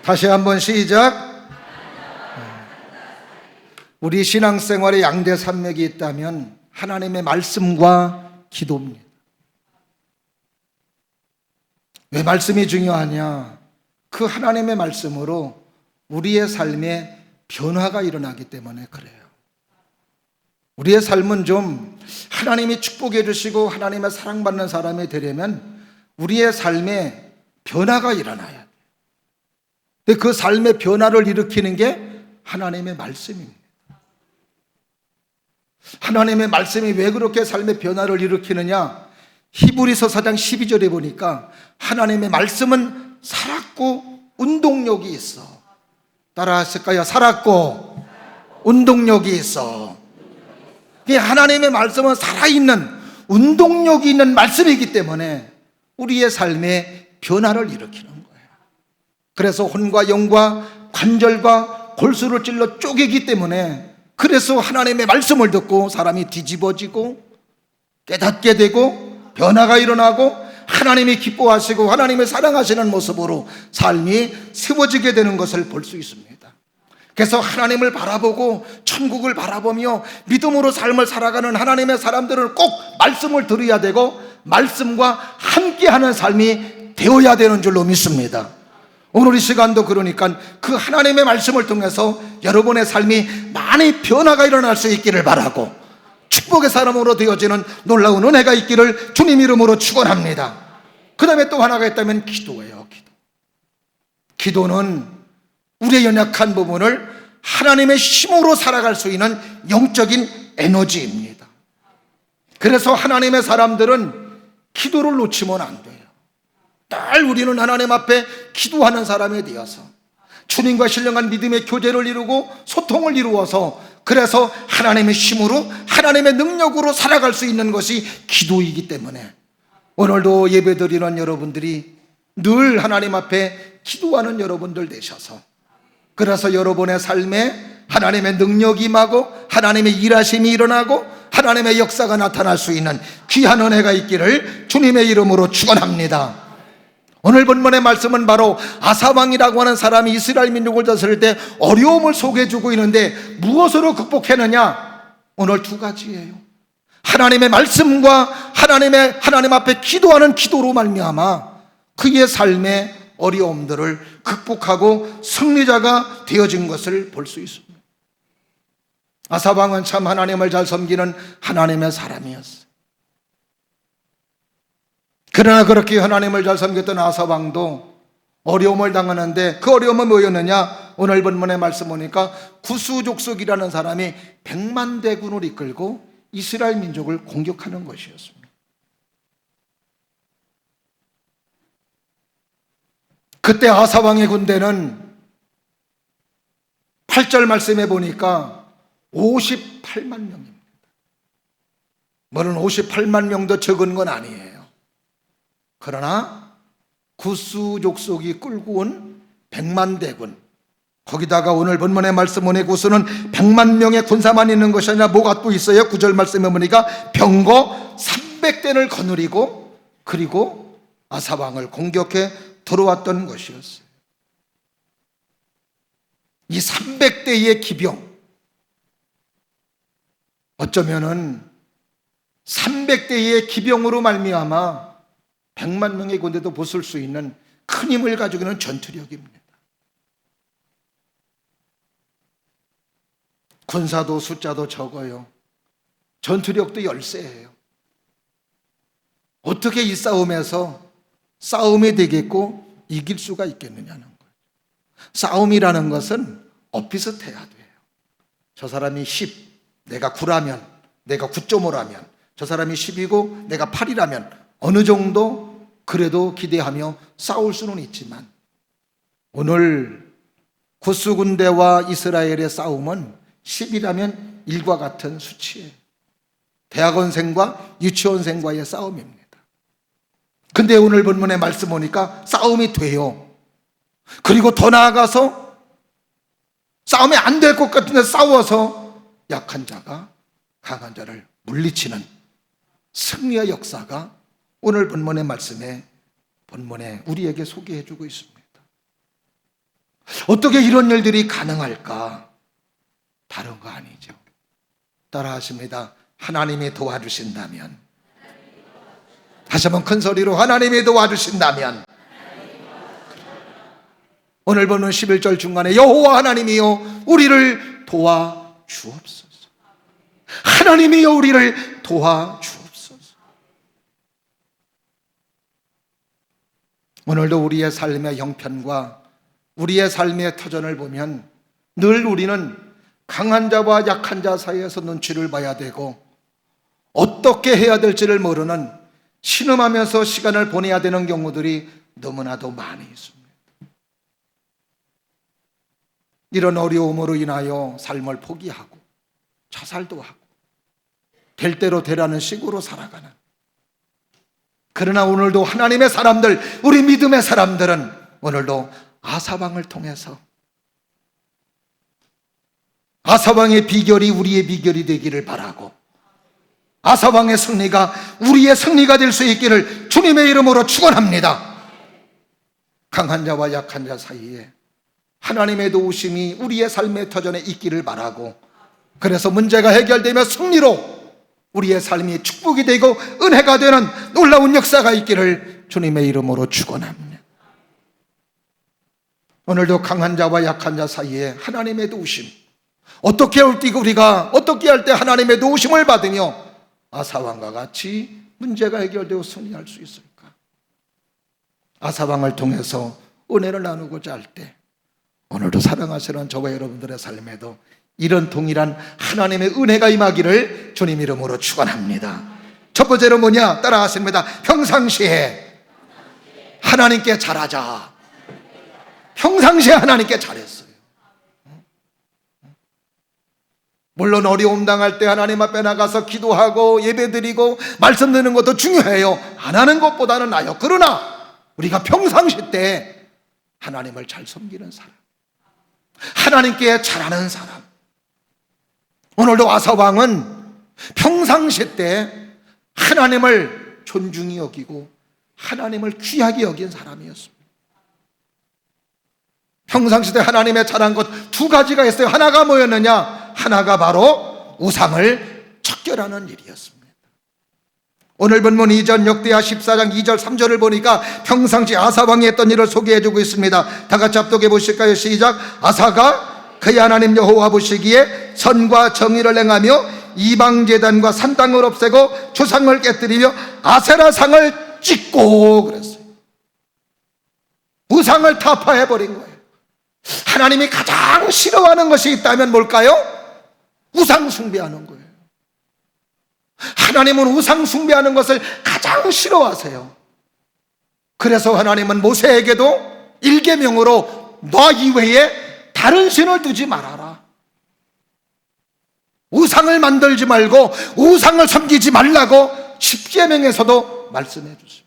다시 한번 시작. 우리 신앙생활에 양대 산맥이 있다면 하나님의 말씀과 기도입니다. 왜 말씀이 중요하냐? 그 하나님의 말씀으로 우리의 삶에 변화가 일어나기 때문에 그래요. 우리의 삶은 좀 하나님이 축복해 주시고 하나님의 사랑받는 사람이 되려면 우리의 삶에 변화가 일어나야 돼요. 근데 그 삶의 변화를 일으키는 게 하나님의 말씀입니다. 하나님의 말씀이 왜 그렇게 삶의 변화를 일으키느냐? 히브리서 4장 12절에 보니까 하나님의 말씀은 살았고 운동력이 있어. 따라 하실까요? 살았고 운동력이 있어. 하나님의 말씀은 살아있는 운동력이 있는 말씀이기 때문에 우리의 삶에 변화를 일으키는 거예요. 그래서 혼과 영과 관절과 골수를 찔러 쪼개기 때문에, 그래서 하나님의 말씀을 듣고 사람이 뒤집어지고 깨닫게 되고 변화가 일어나고 하나님이 기뻐하시고 하나님의 사랑하시는 모습으로 삶이 세워지게 되는 것을 볼 수 있습니다. 그래서 하나님을 바라보고 천국을 바라보며 믿음으로 삶을 살아가는 하나님의 사람들은 꼭 말씀을 들어야 되고 말씀과 함께하는 삶이 되어야 되는 줄로 믿습니다. 오늘 이 시간도 그러니까 그 하나님의 말씀을 통해서 여러분의 삶이 많이 변화가 일어날 수 있기를 바라고, 축복의 사람으로 되어지는 놀라운 은혜가 있기를 주님 이름으로 축원합니다. 그 다음에 또 하나가 있다면 기도예요. 기도는 우리의 연약한 부분을 하나님의 힘으로 살아갈 수 있는 영적인 에너지입니다. 그래서 하나님의 사람들은 기도를 놓치면 안 돼요. 늘 우리는 하나님 앞에 기도하는 사람이 되어서 주님과 신령한 믿음의 교제를 이루고 소통을 이루어서, 그래서 하나님의 힘으로 하나님의 능력으로 살아갈 수 있는 것이 기도이기 때문에 오늘도 예배드리는 여러분들이 늘 하나님 앞에 기도하는 여러분들 되셔서, 그래서 여러분의 삶에 하나님의 능력이 임하고 하나님의 일하심이 일어나고 하나님의 역사가 나타날 수 있는 귀한 은혜가 있기를 주님의 이름으로 축원합니다. 오늘 본문의 말씀은 바로 아사왕이라고 하는 사람이 이스라엘 민족을 다스릴 때 어려움을 소개해주고 있는데 무엇으로 극복했느냐? 오늘 두 가지예요. 하나님의 말씀과 하나님 앞에 기도하는 기도로 말미암아 그의 삶의 어려움들을 극복하고 승리자가 되어진 것을 볼 수 있습니다. 아사왕은 참 하나님을 잘 섬기는 하나님의 사람이었어요. 그러나 그렇게 하나님을 잘 섬겼던 아사왕도 어려움을 당하는데, 그 어려움은 뭐였느냐? 오늘 본문의 말씀 보니까 구수족속이라는 사람이 100만 대군을 이끌고 이스라엘 민족을 공격하는 것이었습니다. 그때 아사왕의 군대는 8절 말씀에 보니까 58만 명입니다. 물론 58만 명도 적은 건 아니에요. 그러나 구수족속이 끌고 온 100만 대군, 거기다가 오늘 본문의 말씀 보니 구수는 100만 명의 군사만 있는 것이 아니라 뭐가 또 있어요? 9절 말씀에 보니까 병거 300대를 거느리고 그리고 아사왕을 공격해 들어왔던 것이었어요. 이 300대의 기병, 어쩌면은 300대의 기병으로 말미암아 100만 명의 군대도 부술 수 있는 큰 힘을 가지고 있는 전투력입니다. 군사도 숫자도 적어요. 전투력도 열세예요. 어떻게 이 싸움에서 싸움이 되겠고 이길 수가 있겠느냐는 거예요. 싸움이라는 것은 엇비슷해야 돼요. 저 사람이 10, 내가 9라면, 내가 9.5라면, 저 사람이 10이고 내가 8이라면 어느 정도 그래도 기대하며 싸울 수는 있지만, 오늘 구스 군대와 이스라엘의 싸움은 10이라면 1과 같은 수치예요. 대학원생과 유치원생과의 싸움입니다. 근데 오늘 본문의 말씀 보니까 싸움이 돼요. 그리고 더 나아가서 싸움이 안 될 것 같은데 싸워서 약한 자가 강한 자를 물리치는 승리의 역사가 오늘 본문의 말씀에 본문에 우리에게 소개해 주고 있습니다. 어떻게 이런 일들이 가능할까? 다른 거 아니죠. 따라하십니다. 하나님이 도와주신다면. 다시 한번 큰 소리로 하나님이 도와주신다면. 오늘 보는 11절 중간에 여호와 하나님이여 우리를 도와주옵소서. 하나님이여 우리를 도와주옵소서. 오늘도 우리의 삶의 형편과 우리의 삶의 터전을 보면 늘 우리는 강한 자와 약한 자 사이에서 눈치를 봐야 되고 어떻게 해야 될지를 모르는 신음하면서 시간을 보내야 되는 경우들이 너무나도 많이 있습니다. 이런 어려움으로 인하여 삶을 포기하고 자살도 하고 될 대로 되라는 식으로 살아가는, 그러나 오늘도 하나님의 사람들, 우리 믿음의 사람들은 오늘도 아사왕을 통해서 아사왕의 비결이 우리의 비결이 되기를 바라고 아사왕의 승리가 우리의 승리가 될 수 있기를 주님의 이름으로 축원합니다. 강한 자와 약한 자 사이에 하나님의 도우심이 우리의 삶의 터전에 있기를 바라고, 그래서 문제가 해결되며 승리로 우리의 삶이 축복이 되고 은혜가 되는 놀라운 역사가 있기를 주님의 이름으로 축원합니다. 오늘도 강한 자와 약한 자 사이에 하나님의 도우심, 어떻게 할 때 우리가 어떻게 할 때 하나님의 도우심을 받으며 아사왕과 같이 문제가 해결되어 승리할 수 있을까? 아사왕을 통해서 은혜를 나누고자 할 때 오늘도 사랑하시는 저와 여러분들의 삶에도 이런 동일한 하나님의 은혜가 임하기를 주님 이름으로 축원합니다. 첫 번째로 뭐냐? 따라하십니다. 평상시에 하나님께 잘하자. 평상시에 하나님께 잘했어요. 물론 어려움 당할 때 하나님 앞에 나가서 기도하고 예배드리고 말씀 듣는 것도 중요해요. 안 하는 것보다는 나아요. 그러나 우리가 평상시 때 하나님을 잘 섬기는 사람, 하나님께 잘하는 사람, 오늘도 아사왕은 평상시 때 하나님을 존중히 여기고 하나님을 귀하게 여긴 사람이었습니다. 평상시 때 하나님의 잘한 것 두 가지가 있어요. 하나가 뭐였느냐? 하나가 바로 우상을 척결하는 일이었습니다. 오늘 본문 이전 역대하 14장 2절 3절을 보니까 평상시 아사왕이 했던 일을 소개해주고 있습니다. 다 같이 합독해 보실까요? 시작. 아사가 그의 하나님 여호와 보시기에 선과 정의를 행하며 이방제단과 산당을 없애고 조상을 깨뜨리며 아세라상을 찍고 그랬어요. 우상을 타파해버린 거예요. 하나님이 가장 싫어하는 것이 있다면 뭘까요? 우상 숭배하는 거예요. 하나님은 우상 숭배하는 것을 가장 싫어하세요. 그래서 하나님은 모세에게도 일계명으로 너 이외에 다른 신을 두지 말아라. 우상을 만들지 말고 우상을 섬기지 말라고 십계명에서도 말씀해 주십니다.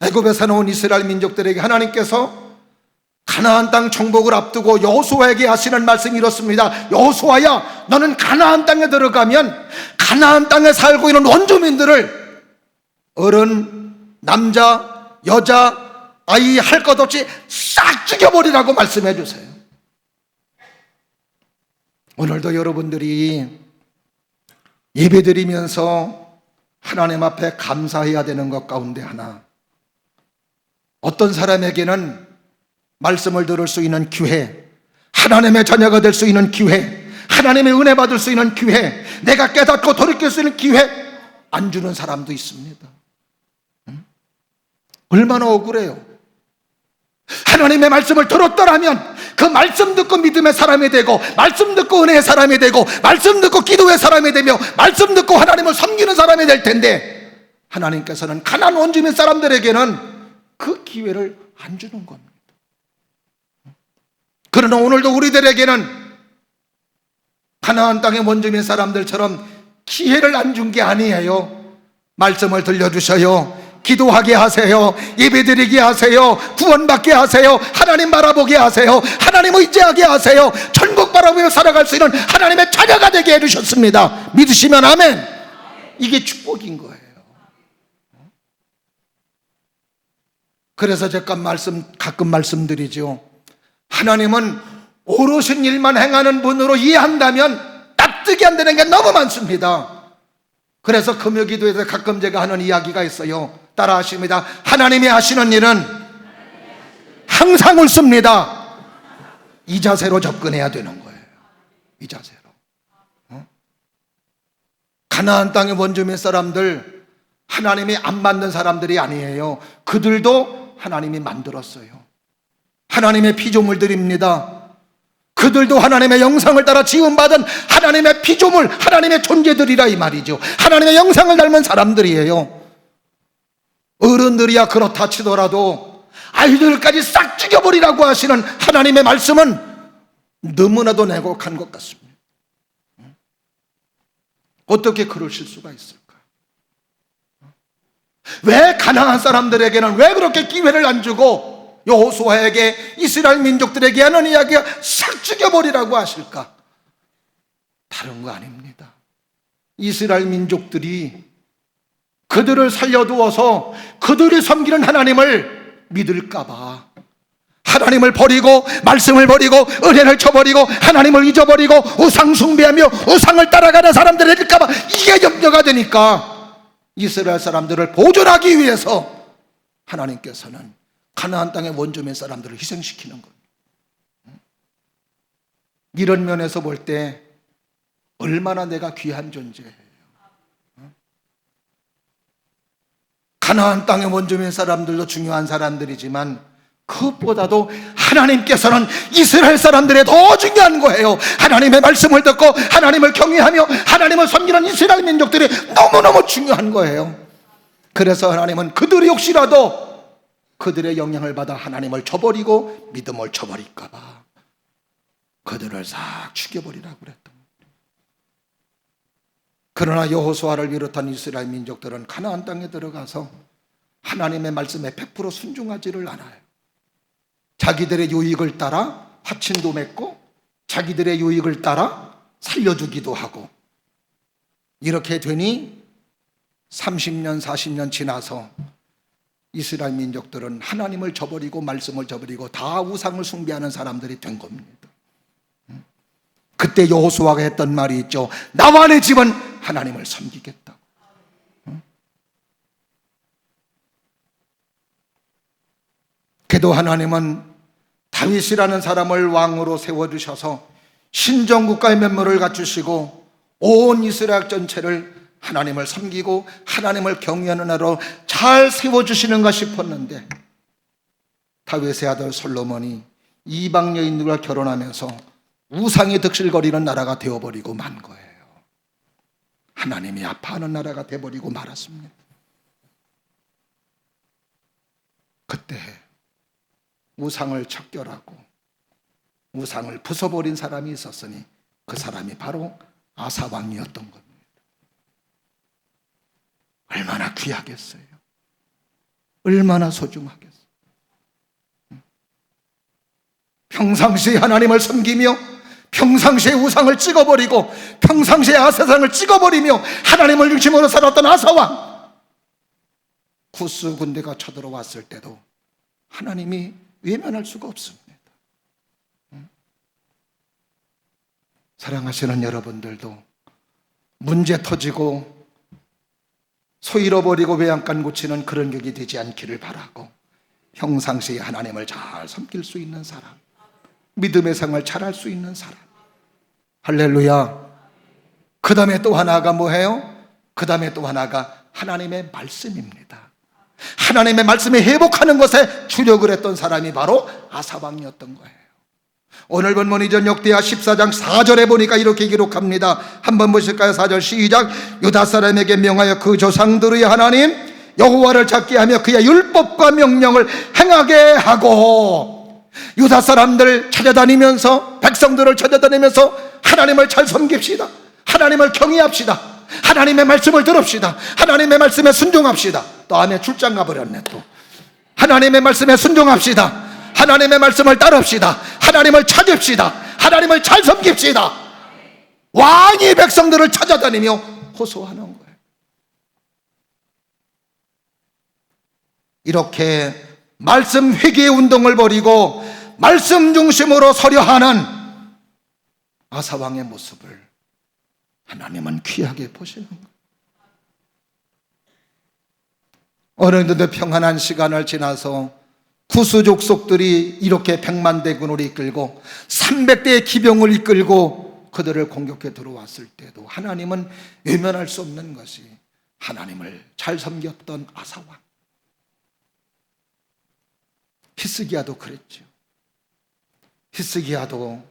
애굽에서 나온 이스라엘 민족들에게 하나님께서 가나안 땅 정복을 앞두고 여호수아에게 하시는 말씀이 이렇습니다. 여호수아야, 너는 가나안 땅에 들어가면 가나안 땅에 살고 있는 원주민들을 어른, 남자, 여자, 아이 할 것 없이 싹 죽여버리라고 말씀해 주세요. 오늘도 여러분들이 예배드리면서 하나님 앞에 감사해야 되는 것 가운데 하나, 어떤 사람에게는 말씀을 들을 수 있는 기회, 하나님의 자녀가 될 수 있는 기회, 하나님의 은혜 받을 수 있는 기회, 내가 깨닫고 돌이킬 수 있는 기회 안 주는 사람도 있습니다. 얼마나 억울해요. 하나님의 말씀을 들었더라면 그 말씀 듣고 믿음의 사람이 되고, 말씀 듣고 은혜의 사람이 되고, 말씀 듣고 기도의 사람이 되며, 말씀 듣고 하나님을 섬기는 사람이 될 텐데, 하나님께서는 가나안 원주민 사람들에게는 그 기회를 안 주는 겁니다. 그러나 오늘도 우리들에게는 가나안 땅의 원주민 사람들처럼 기회를 안 준 게 아니에요. 말씀을 들려주셔요. 기도하게 하세요. 예배드리게 하세요. 구원받게 하세요. 하나님 바라보게 하세요. 하나님 의지하게 하세요. 천국 바라보며 살아갈 수 있는 하나님의 자녀가 되게 해주셨습니다. 믿으시면 아멘. 이게 축복인 거예요. 그래서 제가 가끔 말씀드리죠. 하나님은 오롯은 일만 행하는 분으로 이해한다면 납득이 안 되는 게 너무 많습니다. 그래서 금요기도에서 가끔 제가 하는 이야기가 있어요. 따라 하십니다. 하나님이 하시는 일은 항상 옳습니다. 이 자세로 접근해야 되는 거예요. 이 자세로. 가나안 땅의 원주민 사람들, 하나님이 안 만든 사람들이 아니에요. 그들도 하나님이 만들었어요. 하나님의 피조물들입니다. 그들도 하나님의 영상을 따라 지음받은 하나님의 피조물, 하나님의 존재들이라 이 말이죠. 하나님의 영상을 닮은 사람들이에요. 어른들이야 그렇다 치더라도 아이들까지 싹 죽여버리라고 하시는 하나님의 말씀은 너무나도 냉혹한 것 같습니다. 어떻게 그러실 수가 있을까? 왜 가나안 사람들에게는 왜 그렇게 기회를 안 주고 여호수아에게 이스라엘 민족들에게 하는 이야기가 싹 죽여버리라고 하실까? 다른 거 아닙니다. 이스라엘 민족들이 그들을 살려두어서 그들이 섬기는 하나님을 믿을까봐, 하나님을 버리고 말씀을 버리고 은혜를 쳐버리고 하나님을 잊어버리고 우상 숭배하며 우상을 따라가는 사람들일까봐 이게 염려가 되니까 이스라엘 사람들을 보존하기 위해서 하나님께서는 가나안 땅의 원주민 사람들을 희생시키는 겁니다. 이런 면에서 볼 때 얼마나 내가 귀한 존재예요. 가나안 땅의 원주민 사람들도 중요한 사람들이지만 그것보다도 하나님께서는 이스라엘 사람들의 더 중요한 거예요. 하나님의 말씀을 듣고 하나님을 경외하며 하나님을 섬기는 이스라엘 민족들이 너무너무 중요한 거예요. 그래서 하나님은 그들이 혹시라도 그들의 영향을 받아 하나님을 저버리고 믿음을 저버릴까 봐 그들을 싹 죽여버리라고 그랬던 거예요. 그러나 여호수아를 비롯한 이스라엘 민족들은 가나안 땅에 들어가서 하나님의 말씀에 100% 순종하지를 않아요. 자기들의 유익을 따라 화친도 맺고 자기들의 유익을 따라 살려주기도 하고, 이렇게 되니 30년 40년 지나서 이스라엘 민족들은 하나님을 저버리고 말씀을 저버리고 다 우상을 숭배하는 사람들이 된 겁니다. 그때 여호수아가 했던 말이 있죠. 나와 내 집은 하나님을 섬기겠다고. 그래도 하나님은 다윗이라는 사람을 왕으로 세워주셔서 신정국가의 면모를 갖추시고 온 이스라엘 전체를 하나님을 섬기고 하나님을 경외하는 나라로 잘 세워주시는가 싶었는데 다윗의 아들 솔로몬이 이방 여인들과 결혼하면서 우상이 득실거리는 나라가 되어버리고 만 거예요. 하나님이 아파하는 나라가 되어버리고 말았습니다. 그때 우상을 척결하고 우상을 부숴버린 사람이 있었으니 그 사람이 바로 아사 왕이었던 겁니다. 얼마나 귀하겠어요. 얼마나 소중하겠어요. 평상시에 하나님을 섬기며 평상시에 우상을 찍어버리고 평상시에 아사상을 찍어버리며 하나님을 중심으로 살았던 아사왕, 구스 군대가 쳐들어왔을 때도 하나님이 외면할 수가 없습니다. 사랑하시는 여러분들도 문제 터지고 소 잃어버리고 외양간 고치는 그런 격이 되지 않기를 바라고 평상시에 하나님을 잘 섬길 수 있는 사람, 믿음의 생활 잘할 수 있는 사람. 할렐루야. 그 다음에 또 하나가 뭐예요? 그 다음에 또 하나가 하나님의 말씀입니다. 하나님의 말씀에 회복하는 것에 주력을 했던 사람이 바로 아사왕이었던 거예요. 오늘 본문 이전 역대하 14장 4절에 보니까 이렇게 기록합니다. 한번 보실까요? 4절 시작. 유다 사람에게 명하여 그 조상들의 하나님 여호와를 찾게 하며 그의 율법과 명령을 행하게 하고, 유다 사람들 찾아다니면서 백성들을 찾아다니면서 하나님을 잘 섬깁시다. 하나님을 경외합시다. 하나님의 말씀을 들읍시다. 하나님의 말씀에 순종합시다. 또 안에 출장 가버렸네. 또 하나님의 말씀에 순종합시다. 하나님의 말씀을 따릅시다. 하나님을 찾읍시다. 하나님을 잘 섬깁시다. 왕이 백성들을 찾아다니며 호소하는 거예요. 이렇게 말씀 회개의 운동을 벌이고 말씀 중심으로 서려 하는 아사왕의 모습을 하나님은 귀하게 보시는 거예요. 어느덧 평안한 시간을 지나서 구수족속들이 이렇게 100만 대군을 이끌고 300대의 기병을 이끌고 그들을 공격해 들어왔을 때도 하나님은 외면할 수 없는 것이 하나님을 잘 섬겼던 아사왕. 히스기야도 그랬죠. 히스기야도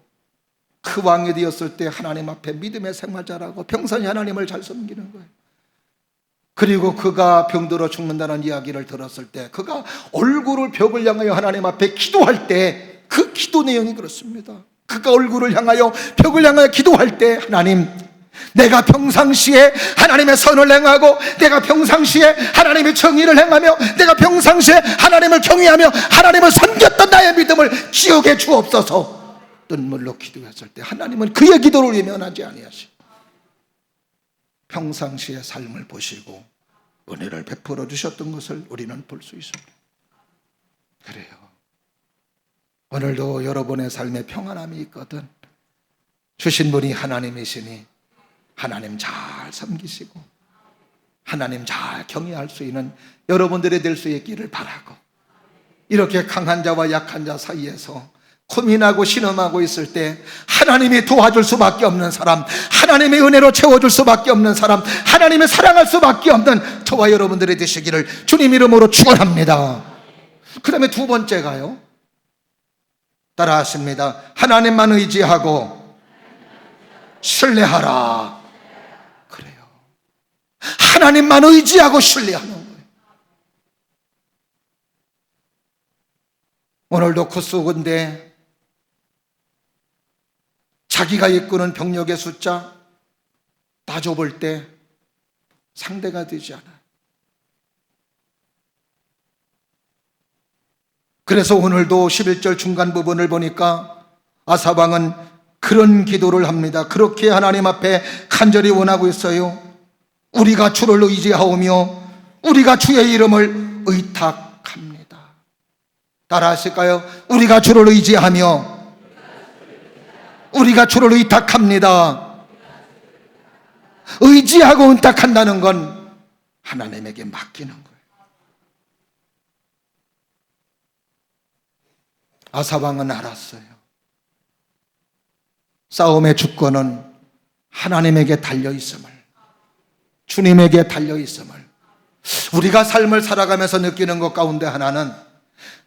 그 왕이 되었을 때 하나님 앞에 믿음의 생활 잘하고 평생이 하나님을 잘 섬기는 거예요. 그리고 그가 병들어 죽는다는 이야기를 들었을 때 그가 얼굴을 벽을 향하여 하나님 앞에 기도할 때 그 기도 내용이 그렇습니다. 그가 얼굴을 향하여 벽을 향하여 기도할 때 하나님, 내가 평상시에 하나님의 선을 행하고 내가 평상시에 하나님의 정의를 행하며 내가 평상시에 하나님을 경외하며 하나님을 섬겼던 나의 믿음을 기억해 주옵소서. 눈물로 기도했을 때 하나님은 그의 기도를 외면하지 아니하시고 평상시의 삶을 보시고 은혜를 베풀어 주셨던 것을 우리는 볼 수 있습니다. 그래요. 오늘도 여러분의 삶에 평안함이 있거든 주신 분이 하나님이시니 하나님 잘 섬기시고 하나님 잘 경외할 수 있는 여러분들이 될 수 있기를 바라고, 이렇게 강한 자와 약한 자 사이에서 고민하고 신음하고 있을 때 하나님이 도와줄 수밖에 없는 사람, 하나님의 은혜로 채워줄 수밖에 없는 사람, 하나님을 사랑할 수밖에 없는 저와 여러분들이 되시기를 주님 이름으로 축원합니다. 그 다음에 두 번째가요, 따라하십니다. 하나님만 의지하고 신뢰하라. 그래요. 하나님만 의지하고 신뢰하는 거예요. 오늘도 구수군데 자기가 이끄는 병력의 숫자 따져볼 때 상대가 되지 않아요. 그래서 오늘도 11절 중간 부분을 보니까 아사왕은 그런 기도를 합니다. 그렇게 하나님 앞에 간절히 원하고 있어요. 우리가 주를 의지하오며 우리가 주의 이름을 의탁합니다. 따라 하실까요? 우리가 주를 의지하며 우리가 주를 의탁합니다. 의지하고 의탁한다는 건 하나님에게 맡기는 거예요. 아사왕은 알았어요. 싸움의 주권은 하나님에게 달려있음을, 주님에게 달려있음을 우리가 삶을 살아가면서 느끼는 것 가운데 하나는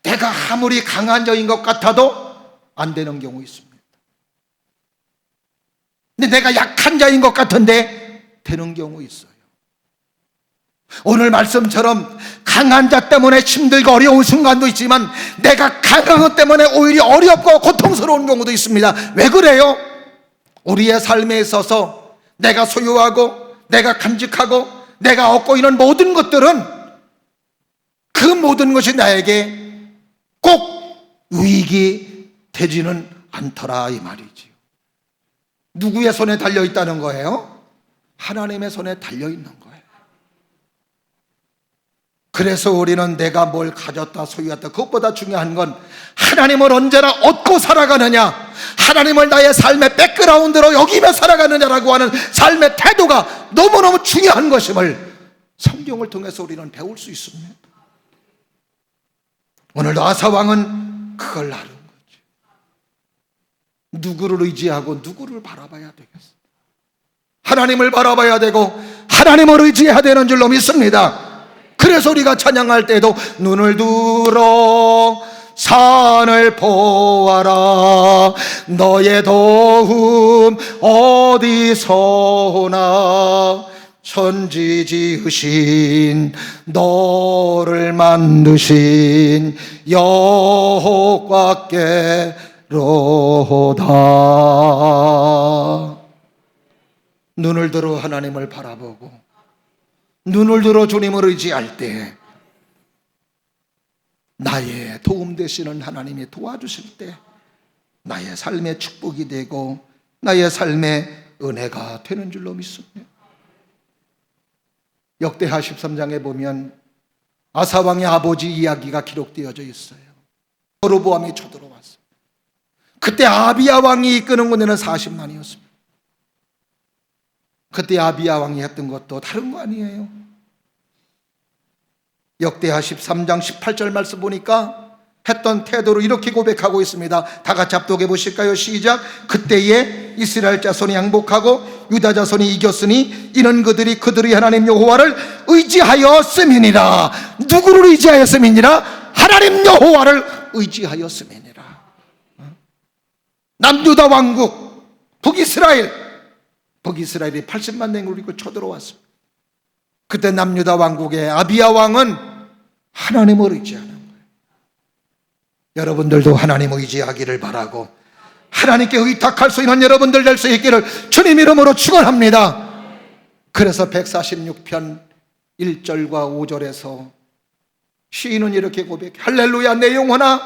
내가 아무리 강한 자인 것 같아도 안 되는 경우 있습니다. 근데 내가 약한 자인 것 같은데 되는 경우 있어요. 오늘 말씀처럼 강한 자 때문에 힘들고 어려운 순간도 있지만 내가 강한 것 때문에 오히려 어렵고 고통스러운 경우도 있습니다. 왜 그래요? 우리의 삶에 있어서 내가 소유하고 내가 간직하고 내가 얻고 있는 모든 것들은 그 모든 것이 나에게 꼭 유익이 되지는 않더라 이 말이지요. 누구의 손에 달려있다는 거예요? 하나님의 손에 달려있는 거예요. 그래서 우리는 내가 뭘 가졌다 소유했다, 그것보다 중요한 건 하나님을 언제나 얻고 살아가느냐, 하나님을 나의 삶의 백그라운드로 여기며 살아가느냐라고 하는 삶의 태도가 너무너무 중요한 것임을 성경을 통해서 우리는 배울 수 있습니다. 오늘도 아사왕은 그걸 아는 거죠. 누구를 의지하고 누구를 바라봐야 되겠어? 하나님을 바라봐야 되고 하나님을 의지해야 되는 줄로 믿습니다. 그래서 우리가 찬양할 때도 눈을 들어 산을 보아라, 너의 도움 어디서 오나, 천지 지으신 너를 만드신 여호와께로다. 눈을 들어 하나님을 바라보고 눈을 들어 주님을 의지할 때 나의 도움 되시는 하나님이 도와주실 때 나의 삶의 축복이 되고 나의 삶의 은혜가 되는 줄로 믿습니다. 역대하 13장에 보면 아사 왕의 아버지 이야기가 기록되어져 있어요. 여로보암이 쳐들어왔어요. 그때 아비야 왕이 이끄는 군대는 40만이었습니다. 그때 아비야 왕이 했던 것도 다른 거 아니에요. 역대하 13장 18절 말씀 보니까 했던 태도로 이렇게 고백하고 있습니다. 다 같이 합독해 보실까요? 시작. 그때에 이스라엘 자손이 항복하고 유다 자손이 이겼으니 이는 그들이 그들의 하나님 여호와를 의지하였음이니라. 누구를 의지하였음이니라? 하나님 여호와를 의지하였음이니라. 남유다 왕국 북이스라엘이 80만 내군을 이끌고 쳐들어왔습니다. 그때 남유다 왕국의 아비야 왕은 하나님을 의지하는 거예요. 여러분들도 하나님 의지하기를 바라고 하나님께 의탁할 수 있는 여러분들 될 수 있기를 주님 이름으로 축원합니다. 그래서 146편 1절과 5절에서 시인은 이렇게 고백해. 할렐루야, 내 영혼아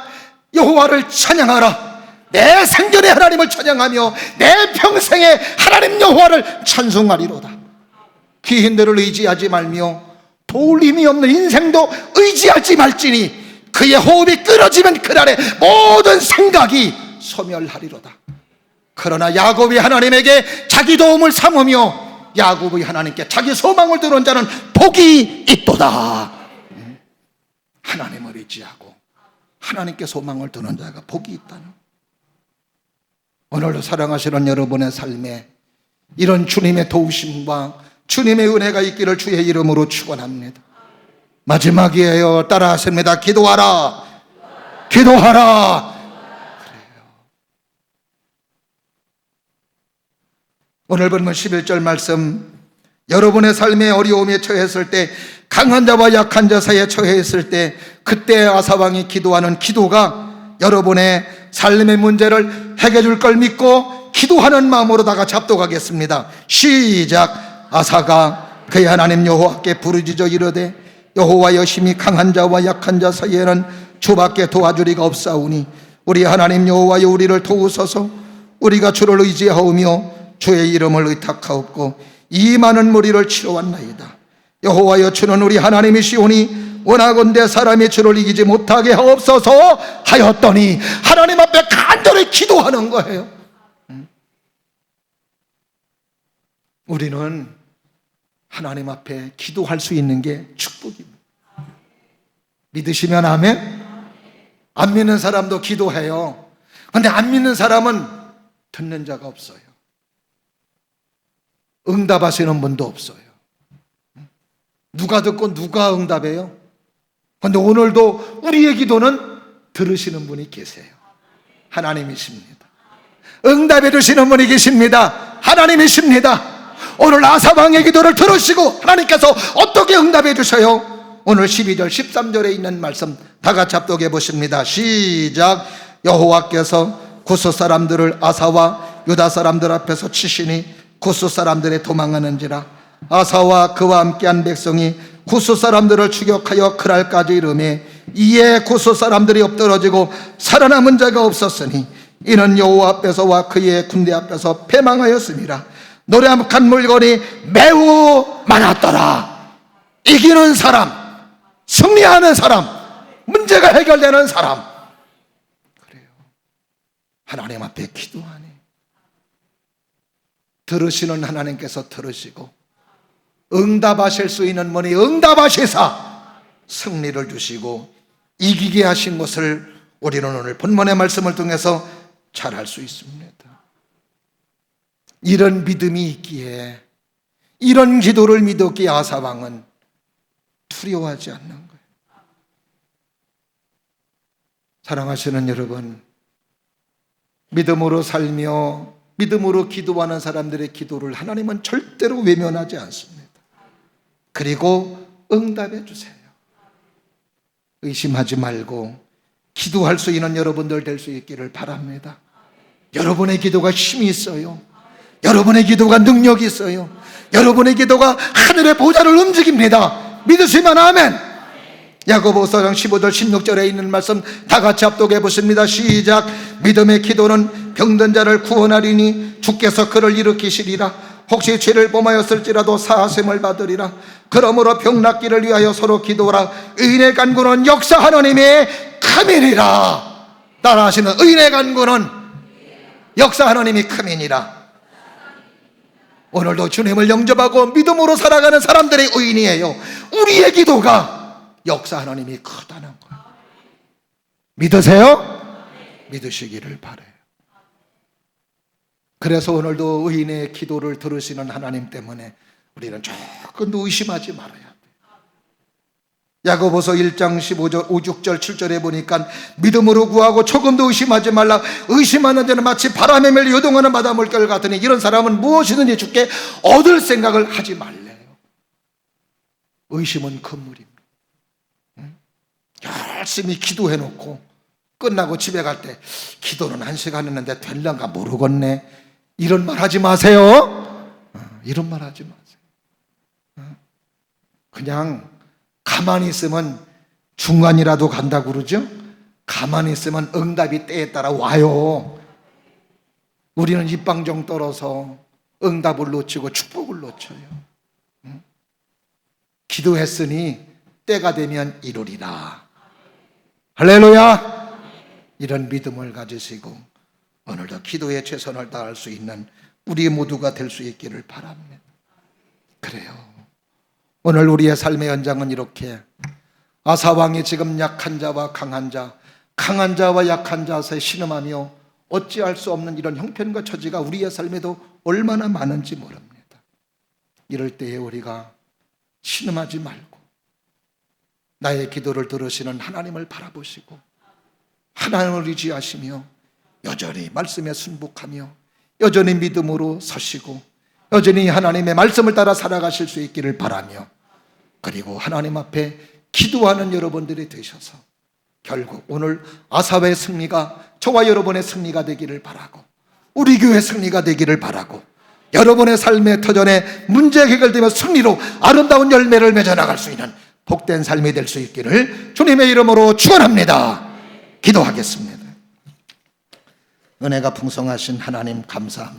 여호와를 찬양하라. 내 생전에 하나님을 찬양하며 내 평생에 하나님 여호와를 찬송하리로다. 귀한 데를 의지하지 말며 도울 힘이 없는 인생도 의지하지 말지니 그의 호흡이 끊어지면 그날에 모든 생각이 소멸하리로다. 그러나 야곱이 하나님에게 자기 도움을 삼으며 야곱이 하나님께 자기 소망을 두는 자는 복이 있도다. 하나님을 의지하고 하나님께 소망을 두는 자가 복이 있다는. 오늘도 사랑하시는 여러분의 삶에 이런 주님의 도우심과 주님의 은혜가 있기를 주의 이름으로 축원합니다. 마지막이에요. 따라하십니다. 기도하라. 기도하라. 그래요. 오늘 본문 11절 말씀, 여러분의 삶의 어려움에 처했을 때, 강한 자와 약한 자 사이에 처했을 때, 그때 아사왕이 기도하는 기도가 여러분의 삶의 문제를 해결해 줄 걸 믿고 기도하는 마음으로 다 같이 합독하겠습니다. 시작. 아사가 그의 하나님 여호와께 부르짖어 이르되 여호와여, 심히 강한 자와 약한 자 사이에는 주밖에 도와주리가 없사오니 우리 하나님 여호와여, 우리를 도우소서. 우리가 주를 의지하오며 주의 이름을 의탁하옵고 이 많은 무리를 치러왔나이다. 여호와여, 주는 우리 하나님이시오니 원하건대 사람이 주를 이기지 못하게 하옵소서 하였더니 하나님 앞에 간절히 기도하는 거예요. 우리는 하나님 앞에 기도할 수 있는 게 축복입니다. 믿으시면 아멘? 안 믿는 사람도 기도해요. 그런데 안 믿는 사람은 듣는 자가 없어요. 응답하시는 분도 없어요. 누가 듣고 누가 응답해요? 그런데 오늘도 우리의 기도는 들으시는 분이 계세요. 하나님이십니다. 응답해 주시는 분이 계십니다. 하나님이십니다. 오늘 아사왕의 기도를 들으시고 하나님께서 어떻게 응답해 주셔요? 오늘 12절 13절에 있는 말씀 다 같이 합독해 보십니다. 시작. 여호와께서 구스 사람들을 아사와 유다 사람들 앞에서 치시니 구스 사람들이 도망하는지라. 아사와 그와 함께한 백성이 구스 사람들을 추격하여 그랄까지 이르매 이에 구스 사람들이 엎드러지고 살아남은 자가 없었으니 이는 여호와 앞에서와 그의 군대 앞에서 패망하였음이라. 노래한 물건이 매우 많았더라. 이기는 사람, 승리하는 사람, 문제가 해결되는 사람. 그래요. 하나님 앞에 기도하니 들으시는 하나님께서 들으시고 응답하실 수 있는 분이 응답하시사 승리를 주시고 이기게 하신 것을 우리는 오늘 본문의 말씀을 통해서 잘 알 수 있습니다. 이런 믿음이 있기에, 이런 기도를 믿었기에 아사왕은 두려워하지 않는 거예요. 사랑하시는 여러분, 믿음으로 살며 믿음으로 기도하는 사람들의 기도를 하나님은 절대로 외면하지 않습니다. 그리고 응답해 주세요. 의심하지 말고 기도할 수 있는 여러분들 될 수 있기를 바랍니다. 여러분의 기도가 힘이 있어요. 여러분의 기도가 능력이 있어요. 여러분의 기도가 하늘의 보좌를 움직입니다. 믿으시면 아멘. 야고보서 4장 15절 16절에 있는 말씀 다 같이 합독해 보십니다. 시작. 믿음의 기도는 병든 자를 구원하리니 주께서 그를 일으키시리라. 혹시 죄를 범하였을지라도 사하심을 받으리라. 그러므로 병 낫기를 위하여 서로 기도하라. 의인의 간구는 역사 하나님의 크민이라. 따라하시는 의인의 간구는 역사 하나님이 크민이라. 오늘도 주님을 영접하고 믿음으로 살아가는 사람들의 의인이에요. 우리의 기도가 역사 하나님이 크다는 거예요. 믿으세요? 믿으시기를 바라요. 그래서 오늘도 의인의 기도를 들으시는 하나님 때문에 우리는 조금도 의심하지 말아야 돼요. 야고보서 1장 15절, 16절, 7절에 보니까 믿음으로 구하고 조금도 의심하지 말라. 의심하는 자는 마치 바람에 밀려 요동하는 바닷물결 같으니 이런 사람은 무엇이든지 주께 얻을 생각을 하지 말래요. 의심은 금물입니다. 열심히 기도해놓고 끝나고 집에 갈 때 기도는 1시간 했는데 될란가 모르겠네, 이런 말 하지 마세요. 이런 말 하지 마세요. 그냥 가만히 있으면 중간이라도 간다고 그러죠. 가만히 있으면 응답이 때에 따라 와요. 우리는 입방정 떨어서 응답을 놓치고 축복을 놓쳐요. 기도했으니 때가 되면 이루리라. 할렐루야. 이런 믿음을 가지시고 오늘도 기도에 최선을 다할 수 있는 우리 모두가 될 수 있기를 바랍니다. 그래요. 오늘 우리의 삶의 연장은 이렇게 아사왕이 지금 약한 자와 강한 자, 강한 자와 약한 자 사이에 신음하며 어찌할 수 없는 이런 형편과 처지가 우리의 삶에도 얼마나 많은지 모릅니다. 이럴 때에 우리가 신음하지 말고 나의 기도를 들으시는 하나님을 바라보시고 하나님을 의지하시며 여전히 말씀에 순복하며 여전히 믿음으로 서시고 여전히 하나님의 말씀을 따라 살아가실 수 있기를 바라며, 그리고 하나님 앞에 기도하는 여러분들이 되셔서 결국 오늘 아사의 승리가 저와 여러분의 승리가 되기를 바라고 우리 교회 승리가 되기를 바라고 여러분의 삶의 터전에 문제 해결되며 승리로 아름다운 열매를 맺어나갈 수 있는 복된 삶이 될 수 있기를 주님의 이름으로 축원합니다. 기도하겠습니다. 은혜가 풍성하신 하나님 감사합니다.